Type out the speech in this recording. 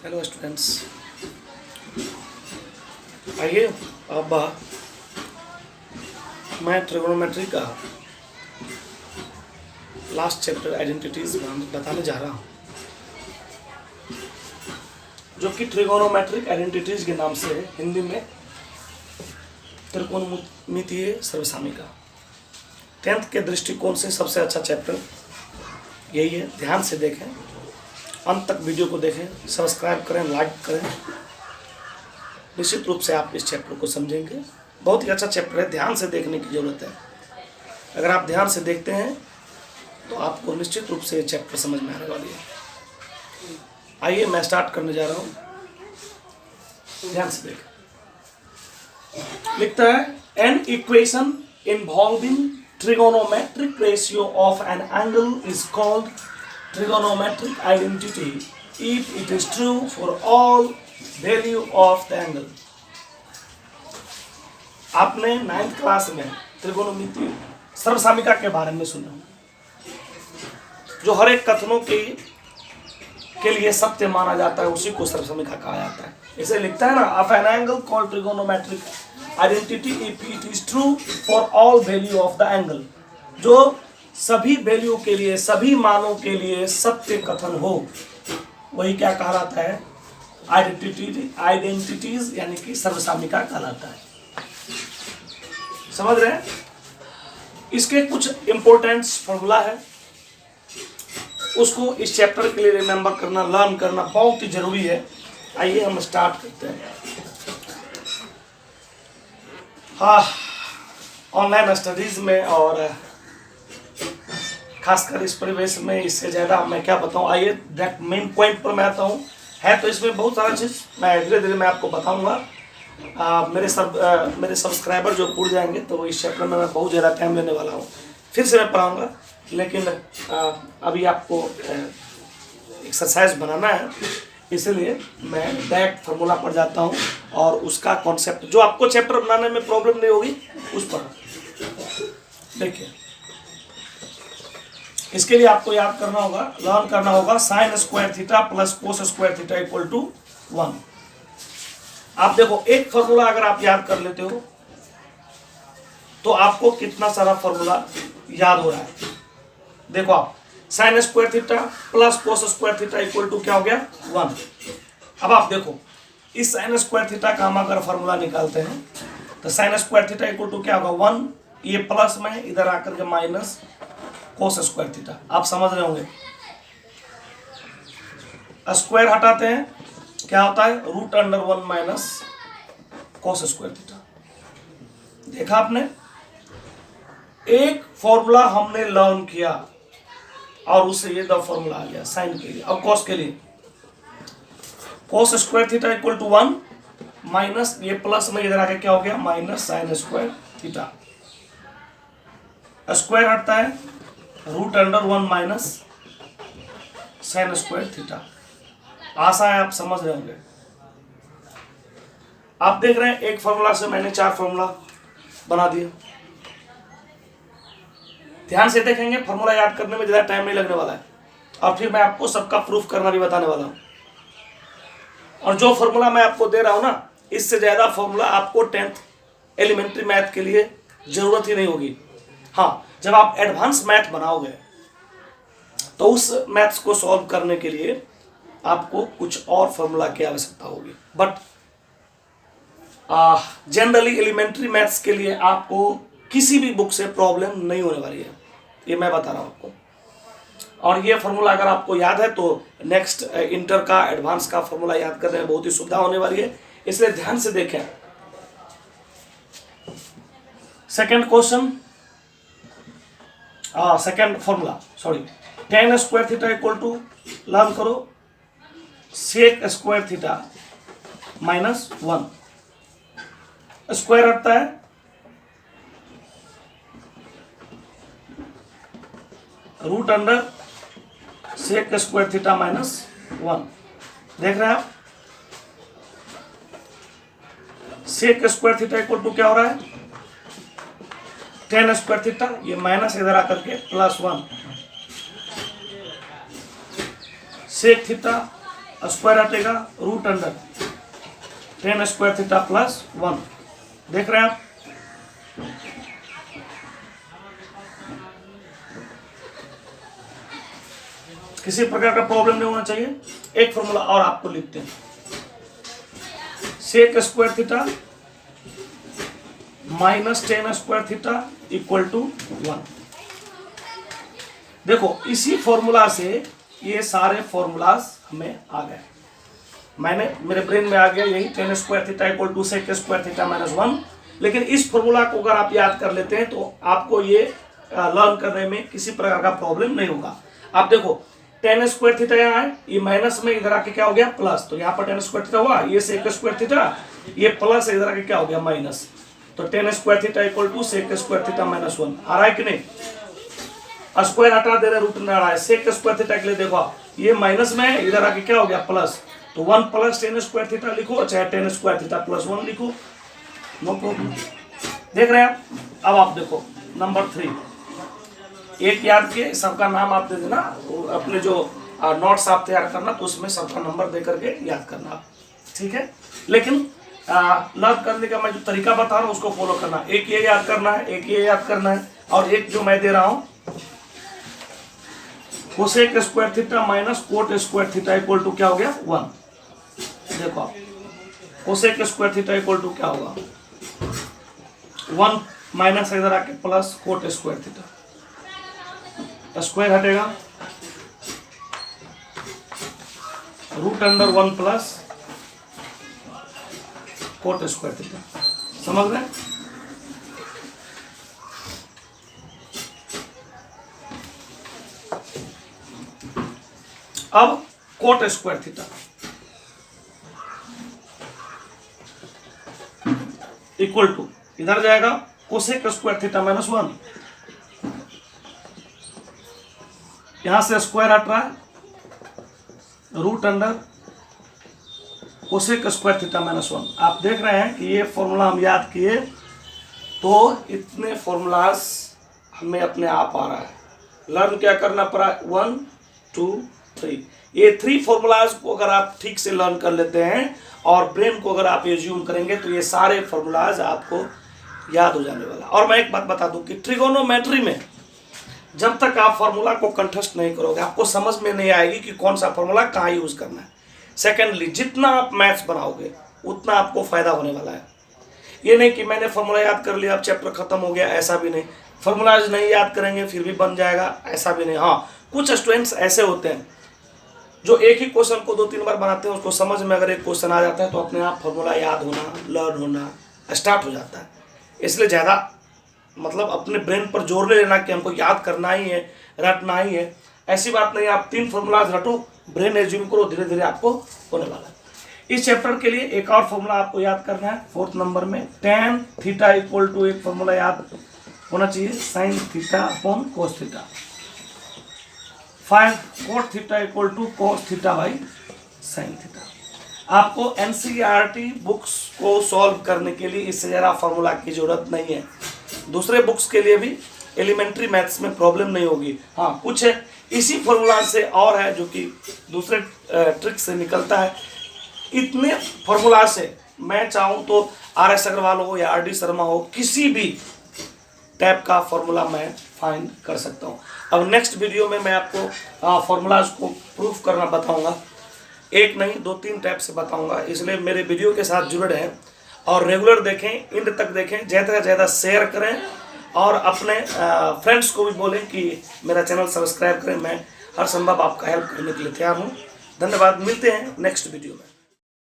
Hello students, आइए अब मैं ट्रिगोनोमेट्री का लास्ट चैप्टर आइडेंटिटीज बताने जा रहा हूँ, जो कि ट्रिगोनोमेट्रिक आइडेंटिटीज के नाम से हिंदी में त्रिकोणमितीय सर्वसामिका। 10th के दृष्टिकोण से सबसे अच्छा चैप्टर यही है। ध्यान से देखें, अंत तक वीडियो को देखें, सब्सक्राइब करें, लाइक करें। निश्चित रूप से आप इस चैप्टर को समझेंगे। बहुत ही अच्छा चैप्टर है, ध्यान से देखने की ज़रूरत है। अगर आप ध्यान से देखते हैं तो आपको निश्चित रूप से ये चैप्टर समझ में आने वाली है। आइए मैं स्टार्ट करने जा रहा हूँ, ध्यान से देखें। लिखता है, an equation involving trigonometric ratio of an angle is called trigonometric identity if it is true for all value of the angle। आपने 9th क्लास में त्रिकोणमितीय सर्वसामिका के बारे में सुना, जो हर एक कथनों के लिए सत्य माना जाता है, उसी को सर्वसामिका कहा जाता है। इसे लिखता है ना, of an angle called trigonometric identity if it is true for all value of the angle. जो सभी वैल्यू के लिए, सभी मानों के लिए सत्य कथन हो, वही क्या कहलाता है? आइडेंटिटीज यानी कि सर्वसामिका कहलाता है। समझ रहे हैं? इसके कुछ इंपॉर्टेंट फॉर्मूला है, उसको इस चैप्टर के लिए रिमेंबर करना, लर्न करना बहुत ही जरूरी है। आइए हम स्टार्ट करते हैं। हाँ, ऑनलाइन स्टडीज में और खासकर इस परिवेश में इससे ज़्यादा मैं क्या बताऊँ। आइए डायरेक्ट मेन पॉइंट पर मैं आता हूँ। है तो इसमें बहुत सारा चीज़ मैं धीरे धीरे मैं आपको बताऊँगा। मेरे सब्सक्राइबर जो जुड़ जाएंगे तो इस चैप्टर में मैं बहुत ज़्यादा टाइम लेने वाला हूँ, फिर से मैं पढ़ाऊँगा। लेकिन अभी आपको एक्सरसाइज बनाना है, इसलिए मैं डायरेक्ट फार्मूला पर जाता हूँ और उसका कॉन्सेप्ट जो आपको चैप्टर बनाने में प्रॉब्लम नहीं होगी उस पर देखिए। इसके लिए आपको याद करना होगा, लर्न करना होगा, sine square theta plus cos square theta equal to 1। आप देखो, एक फार्मूला अगर आप याद कर लेते हो तो आपको कितना सारा फार्मूला याद हो रहा है। देखो आप, sine square theta plus cos square theta equal to क्या हो गया? 1। अब आप देखो, इस साइन स्क्वायर थीटा का हम अगर फार्मूला निकालते हैं तो sine square theta equal to क्या होगा? 1। ये प्लस में इधर आकर के माइनस कोस स्क्वायर थीटा। आप समझ रहे होंगे, स्क्वायर हटाते हैं क्या होता है? Root under 1 minus cos square theta. देखा आपने, एक फॉर्मूला हमने लर्न किया और उससे ये दो फॉर्मूला आ गया साइन के लिए। अब कॉस के लिए, cos square theta equal to 1 minus ये प्लस में इधर आके क्या हो गया? Minus sine square theta. Square हटता है, root under 1 minus sine square theta. आशा है आप समझ रहे होंगे। आप देख रहे हैं, एक फॉर्मूला से मैंने 4 फॉर्मूला बना दिया। ध्यान से देखेंगे, फॉर्मूला याद करने में ज़्यादा टाइम नहीं लगने वाला है, और फिर मैं आपको सबका प्रूफ करना भी बताने वाला हूँ। और जो फॉर्मूला मैं आपको दे रहा हूँ ना, इससे ज़्यादा फॉर्मूला आपको 10th एलिमेंट्री मैथ के लिए ज़रूरत ही नहीं होगी। हाँ, जब आप एडवांस मैथ बनाओगे तो उस मैथ्स को सॉल्व करने के लिए आपको कुछ और फॉर्मूला की आवश्यकता होगी। बट जनरली एलिमेंट्री मैथ्स के लिए आपको किसी भी बुक से प्रॉब्लम नहीं होने वाली है, ये मैं बता रहा हूँ आपको। और ये फार्मूला अगर आपको याद है तो नेक्स्ट इंटर का एडवांस का फार्मूला याद करने में बहुत ही सुविधा होने वाली है, इसलिए ध्यान से देखें। Second question, second formula, sorry, tan square theta equal to, learn करो, sec square theta minus 1। Square हटता है, root under sec square theta minus 1। देख रहे हैं आप, sec square theta equal to क्या हो रहा है? tan स्क्वायर थीटा, ये माइनस इधर आकर के प्लस 1 सेक थीटा स्क्वायर हटेगा, root under tan square theta plus 1। देख रहे हैं आप? किसी प्रकार का प्रॉब्लम नहीं होना चाहिए। एक फॉर्मूला और आपको लिखते हैं, sec square theta minus tan square theta equal to 1। देखो इसी फॉर्मूला से ये सारे फॉर्मूलाज हमें आ गए, मेरे ब्रेन में आ गया यही, tan square theta equal to sec square theta minus 1। लेकिन इस फॉर्मूला को अगर आप याद कर लेते हैं तो आपको ये लर्न करने में किसी प्रकार का प्रॉब्लम नहीं होगा। आप देखो टेन स्क्वायर थीटा यहाँ है, ये माइनस में इधर आके क्या हो गया प्लस, तो यहाँ पर टेन स्क्वायर थीटा हुआ, ये सेक स्क्वायर थीटा, ये प्लस इधर आके क्या हो गया माइनस, तो tan square theta equal to sec square theta minus 1। आ रहा है कि नहीं? स्क्वायर हटा दे रहे, रूट में आ रहा है। सेक स्क्वायर थीटा के लिए देखो आप, ये माइनस में है, इधर आके क्या हो गया प्लस, तो 1 प्लस टेन स्क्वायर थीटा लिखो, चाहे टेन स्क्वायर थीटा प्लस 1 लिखो, नो प्रॉब्लम। देख रहे हैं? अब आप देखो नंबर 3, एक याद के सबका नाम आप दे देना, अपने जो नोट्स आप तैयार करना तो उसमें सबका नंबर दे करके याद करना आप, ठीक है? लेकिन लर्न करने का मैं जो तरीका बता रहा हूँ उसको फॉलो करना। एक ये याद करना है, एक ये याद करना है, और एक जो मैं दे रहा हूँ cosec square theta minus cot square theta equal to क्या हो गया 1। देखो आप cosec square theta equal to क्या होगा 1 माइनस इधर आके plus cot square theta, square हटेगा, root under 1 plus cot square theta. समझ रहे हैं? अब cot square theta equal to इधर जाएगा कोसेक स्क्वायर थीटा माइनस 1, यहां से स्क्वायर हट रहा है, root under cosec square theta minus 1। आप देख रहे हैं कि ये फॉर्मूला हम याद किए तो इतने फॉर्मूलाज हमें अपने आप आ रहा है। लर्न क्या करना पड़ा, 1 2 3, ये 3 फॉर्मूलाज को अगर आप ठीक से लर्न कर लेते हैं और ब्रेन को अगर आप एज्यूम करेंगे तो ये सारे फॉर्मूलाज आपको याद हो जाने वाला। और मैं एक बात बता दूं कि ट्रिगोनोमेट्री में जब तक आप फॉर्मूला को कंठस्थ नहीं करोगे आपको समझ में नहीं आएगी कि कौन सा फॉर्मूला कहाँ यूज करना है। सेकेंडली, जितना आप मैथ्स बनाओगे उतना आपको फायदा होने वाला है। ये नहीं कि मैंने फॉर्मूला याद कर लिया अब चैप्टर खत्म हो गया, ऐसा भी नहीं। फॉर्मूलाज नहीं याद करेंगे फिर भी बन जाएगा, ऐसा भी नहीं। हाँ, कुछ स्टूडेंट्स ऐसे होते हैं जो एक ही क्वेश्चन को 2-3 बार बनाते हैं, उसको समझ में अगर एक क्वेश्चन आ जाता है तो अपने आप फॉर्मूला याद होना, लर्न होना स्टार्ट हो जाता है। इसलिए ज़्यादा मतलब अपने ब्रेन पर जोर ले लेना कि हमको याद करना ही है, रटना ही है, ऐसी बात नहीं। आप 3 फॉर्मूलाज रटो, ब्रेन एज्यूम करो, धीरे धीरे आपको होने वाला है। इस चैप्टर के लिए एक और फॉर्मूला आपको याद करना है 4th नंबर में, tan थीटा इक्वल टू एक फॉर्मूला याद होना चाहिए, sin theta upon cos theta. Find cot theta equal to cos theta by sin theta. आपको एनसीईआरटी बुक्स को सॉल्व करने के लिए इससे ज़्यादा फॉर्मूला की जरूरत नहीं है। दूसरे बुक्स के लिए भी एलिमेंट्री मैथ्स में प्रॉब्लम नहीं होगी। हाँ, कुछ है इसी फॉर्मूला से और है जो कि दूसरे ट्रिक से निकलता है। इतने फॉर्मूला से मैं चाहूँ तो RS अग्रवाल हो या RD शर्मा हो, किसी भी टाइप का फॉर्मूला मैं फाइंड कर सकता हूँ। अब नेक्स्ट वीडियो में मैं आपको फॉर्मूलाज को प्रूफ करना बताऊँगा, एक नहीं 2-3 टाइप से बताऊँगा। इसलिए मेरे वीडियो के साथ जुड़े रहें और रेगुलर देखें, एंड तक देखें, ज़्यादा से ज़्यादा शेयर करें और अपने फ्रेंड्स को भी बोलें कि मेरा चैनल सब्सक्राइब करें। मैं हर संभव आपका हेल्प करने के लिए तैयार हूँ। धन्यवाद, मिलते हैं नेक्स्ट वीडियो में।